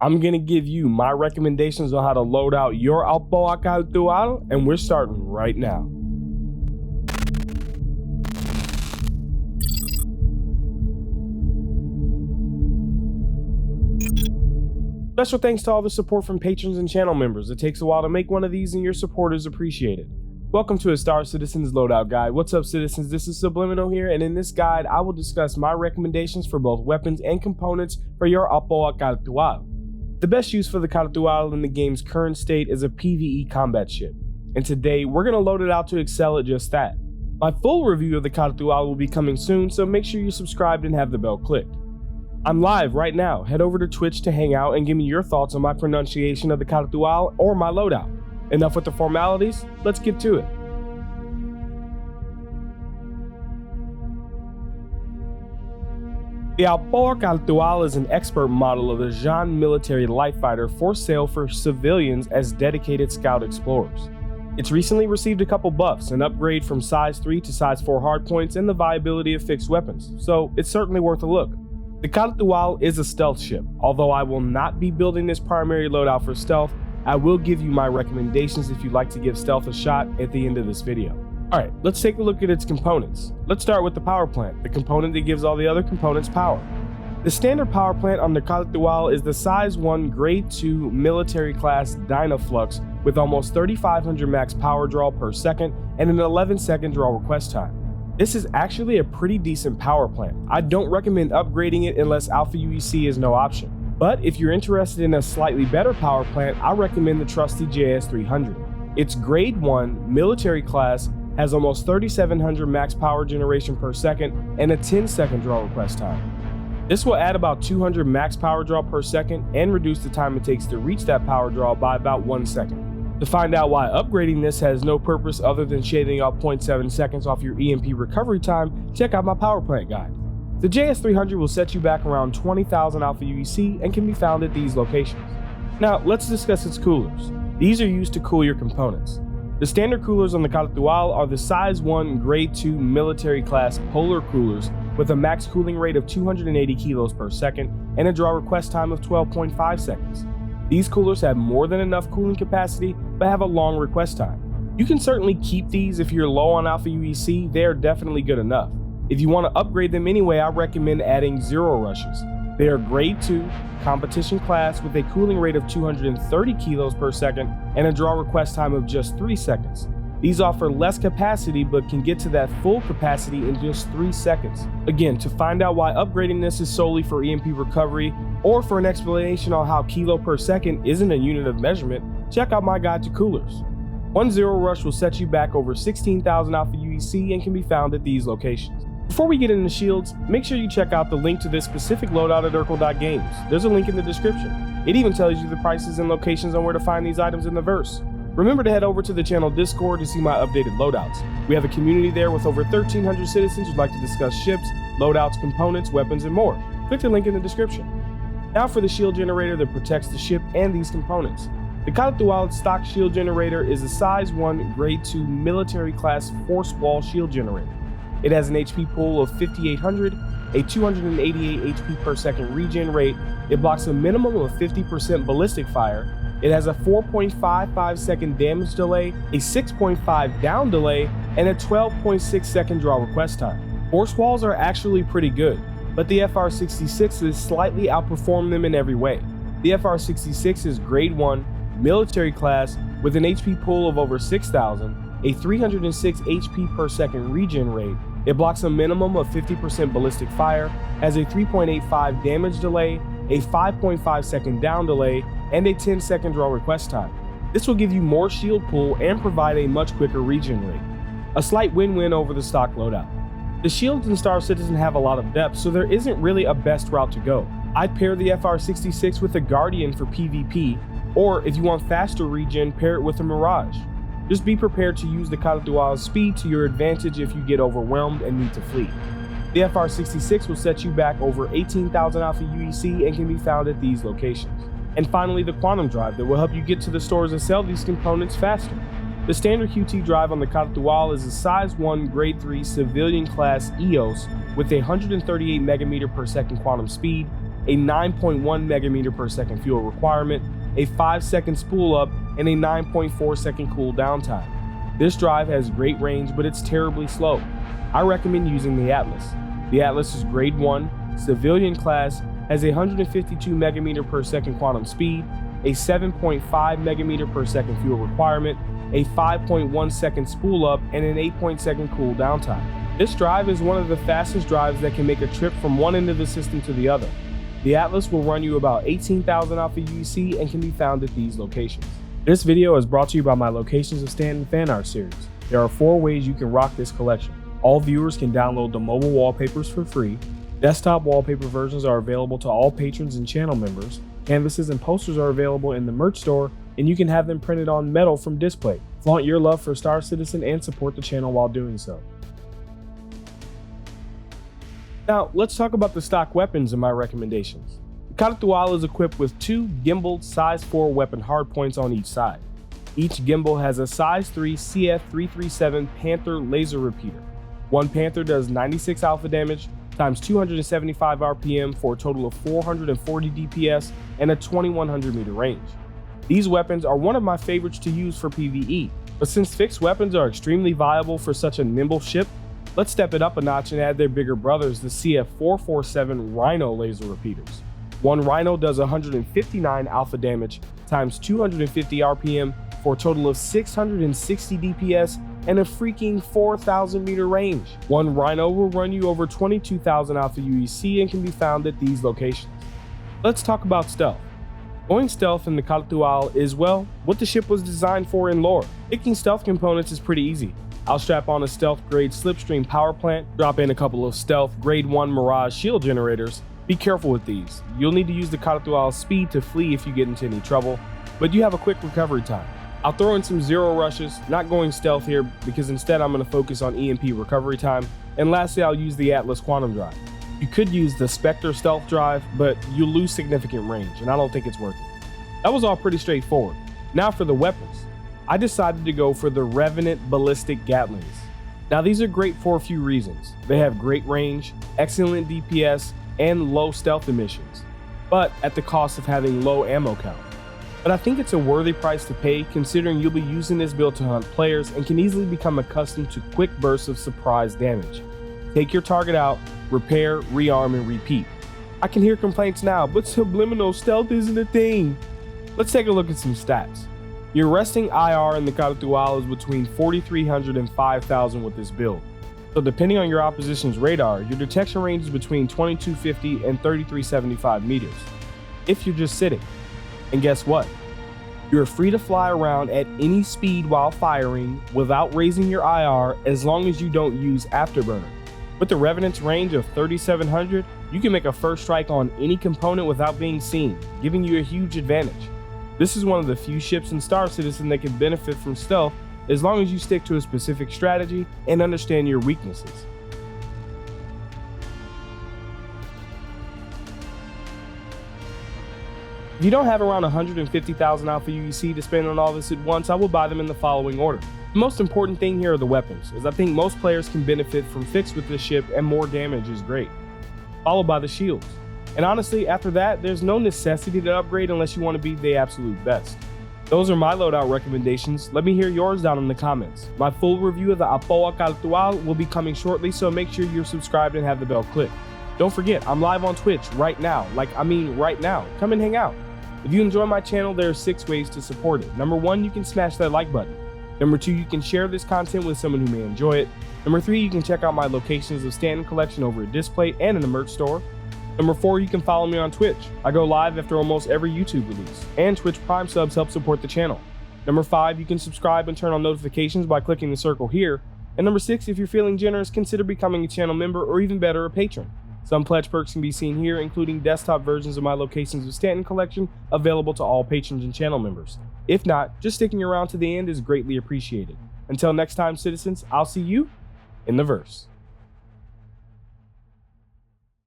I'm going to give you my recommendations on how to load out your AOPOA Khartu-Al, and we're starting right now. Special thanks to all the support from patrons and channel members. It takes a while to make one of these and your support is appreciated. Welcome to a Star Citizen's Loadout Guide. What's up, citizens? This is SubliminaL here, and in this guide, I will discuss my recommendations for both weapons and components for your AOPOA Khartu-Al. The best use for the Khartu-Al in the game's current state is a PvE combat ship, and today we're going to load it out to excel at just that. My full review of the Khartu-Al will be coming soon, so make sure you're subscribed and have the bell clicked. I'm live right now. Head over to Twitch to hang out and give me your thoughts on my pronunciation of the Khartu-Al or my loadout. Enough with the formalities, let's get to it. The AOPOA Khartu-Al is an expert model of the Jean military light fighter for sale for civilians as dedicated scout explorers. It's recently received a couple buffs, an upgrade from size 3 to size 4 hardpoints, and the viability of fixed weapons, so it's certainly worth a look. The Khartu-Al is a stealth ship. Although I will not be building this primary loadout for stealth, I will give you my recommendations if you'd like to give stealth a shot at the end of this video. Alright, let's take a look at its components. Let's start with the power plant, the component that gives all the other components power. The standard power plant on the Khartu-Al is the size 1 grade 2 military class Dynaflux with almost 3,500 max power draw per second and an 11-second draw request time. This is actually a pretty decent power plant. I don't recommend upgrading it unless Alpha UEC is no option. But if you're interested in a slightly better power plant, I recommend the trusty JS300. It's grade 1 military class, has almost 3,700 max power generation per second and a 10-second draw request time. This will add about 200 max power draw per second and reduce the time it takes to reach that power draw by about 1 second. To find out why upgrading this has no purpose other than shaving off 0.7 seconds off your EMP recovery time, check out my power plant guide. The JS300 will set you back around 20,000 Alpha UEC and can be found at these locations. Now let's discuss its coolers. These are used to cool your components. The standard coolers on the Khartu-Al are the size 1 grade 2 military class polar coolers with a max cooling rate of 280 kilos per second and a draw request time of 12.5 seconds. These coolers have more than enough cooling capacity, but have a long request time. You can certainly keep these if you're low on Alpha UEC, they are definitely good enough. If you want to upgrade them anyway, I recommend adding Zero Rushes. They are grade 2, competition class with a cooling rate of 230 kilos per second and a draw request time of just 3 seconds. These offer less capacity but can get to that full capacity in just 3 seconds. Again, to find out why upgrading this is solely for EMP recovery or for an explanation on how kilo per second isn't a unit of measurement, check out my guide to coolers. One Zero Rush will set you back over 16,000 Alpha UEC and can be found at these locations. Before we get into shields, make sure you check out the link to this specific loadout at Urkel.games. There's a link in the description. It even tells you the prices and locations on where to find these items in the verse. Remember to head over to the channel Discord to see my updated loadouts. We have a community there with over 1,300 citizens who'd like to discuss ships, loadouts, components, weapons, and more. Click the link in the description. Now for the shield generator that protects the ship and these components. The Khartu-Al stock shield generator is a size 1 grade 2 military class force wall shield generator. It has an HP pool of 5,800, a 288 HP per second regen rate. It blocks a minimum of 50% ballistic fire. It has a 4.55 second damage delay, a 6.5 down delay, and a 12.6 second draw request time. Force walls are actually pretty good, but the FR66s slightly outperform them in every way. The FR66 is grade 1, military class with an HP pool of over 6,000, a 306 HP per second regen rate. It blocks a minimum of 50% ballistic fire, has a 3.85 damage delay, a 5.5 second down delay, and a 10-second draw request time. This will give you more shield pool and provide a much quicker regen rate. A slight win-win over the stock loadout. The shields in Star Citizen have a lot of depth, so there isn't really a best route to go. I'd pair the FR66 with a Guardian for PvP, or if you want faster regen, pair it with a Mirage. Just be prepared to use the Khartu-Al's speed to your advantage if you get overwhelmed and need to flee. The FR66 will set you back over 18,000 Alpha UEC and can be found at these locations. And finally, the Quantum Drive that will help you get to the stores and sell these components faster. The standard QT drive on the Khartu-Al is a size 1 grade 3 civilian class EOS with a 138 megameter per second quantum speed, a 9.1 megameter per second fuel requirement, a 5-second spool up, and a 9.4 second cool down time. This drive has great range, but it's terribly slow. I recommend using the Atlas. The Atlas is grade 1, civilian class, has a 152 megameter per second quantum speed, a 7.5 megameter per second fuel requirement, a 5.1 second spool up, and an 8.2 second cool down time. This drive is one of the fastest drives that can make a trip from one end of the system to the other. The Atlas will run you about 18,000 alpha UEC and can be found at these locations. This video is brought to you by my Locations of Stanton fan art series. There are 4 ways you can rock this collection. All viewers can download the mobile wallpapers for free. Desktop wallpaper versions are available to all patrons and channel members. Canvases and posters are available in the merch store, and you can have them printed on metal from display. Flaunt your love for Star Citizen and support the channel while doing so. Now, let's talk about the stock weapons in my recommendations. The Khartu-Al is equipped with 2 gimbaled size 4 weapon hardpoints on each side. Each gimbal has a size 3 CF337 Panther laser repeater. One Panther does 96 alpha damage times 275 RPM for a total of 440 DPS and a 2100 meter range. These weapons are one of my favorites to use for PvE, but since fixed weapons are extremely viable for such a nimble ship, let's step it up a notch and add their bigger brothers, the CF447 Rhino laser repeaters. One Rhino does 159 alpha damage times 250 RPM for a total of 660 DPS and a freaking 4,000 meter range. One Rhino will run you over 22,000 alpha UEC and can be found at these locations. Let's talk about stealth. Going stealth in the Khartu-Al is, well, what the ship was designed for in lore. Picking stealth components is pretty easy. I'll strap on a stealth grade slipstream power plant, drop in a couple of stealth grade 1 Mirage shield generators. Be careful with these. You'll need to use the Khartu-Al's speed to flee if you get into any trouble, but you have a quick recovery time. I'll throw in some zero rushes, not going stealth here because instead I'm going to focus on EMP recovery time, and lastly I'll use the Atlas Quantum Drive. You could use the Spectre Stealth Drive, but you'll lose significant range, and I don't think it's worth it. That was all pretty straightforward. Now for the weapons. I decided to go for the Revenant Ballistic Gatlings. Now these are great for a few reasons. They have great range, excellent DPS, and low stealth emissions, but at the cost of having low ammo count. But I think it's a worthy price to pay considering you'll be using this build to hunt players and can easily become accustomed to quick bursts of surprise damage. Take your target out, repair, rearm, and repeat. I can hear complaints now, but SubliminaL stealth isn't a thing. Let's take a look at some stats. Your resting IR in the Khartu-Al is between 4,300 and 5,000 with this build. So depending on your opposition's radar, your detection range is between 2,250 and 3,375 meters, if you're just sitting. And guess what? You're free to fly around at any speed while firing without raising your IR as long as you don't use Afterburner. With the Revenant's range of 3,700, you can make a first strike on any component without being seen, giving you a huge advantage. This is one of the few ships in Star Citizen that can benefit from stealth as long as you stick to a specific strategy and understand your weaknesses. If you don't have around 150,000 alpha UEC to spend on all this at once, I will buy them in the following order. The most important thing here are the weapons, as I think most players can benefit from fixed with this ship and more damage is great. Followed by the shields. And honestly, after that, there's no necessity to upgrade unless you want to be the absolute best. Those are my loadout recommendations. Let me hear yours down in the comments. My full review of the AOPOA Khartu-Al will be coming shortly, so make sure you're subscribed and have the bell clicked. Don't forget, I'm live on Twitch right now. Right now. Come and hang out. If you enjoy my channel, there are 6 ways to support it. Number 1, you can smash that like button. Number 2, you can share this content with someone who may enjoy it. Number 3, you can check out my Locations of Stanton collection over at Display and in the merch store. Number 4, you can follow me on Twitch. I go live after almost every YouTube release, and Twitch Prime subs help support the channel. Number 5, you can subscribe and turn on notifications by clicking the circle here. And number 6, if you're feeling generous, consider becoming a channel member or even better, a patron. Some pledge perks can be seen here, including desktop versions of my Locations of Stanton collection available to all patrons and channel members. If not, just sticking around to the end is greatly appreciated. Until next time, citizens, I'll see you in the verse.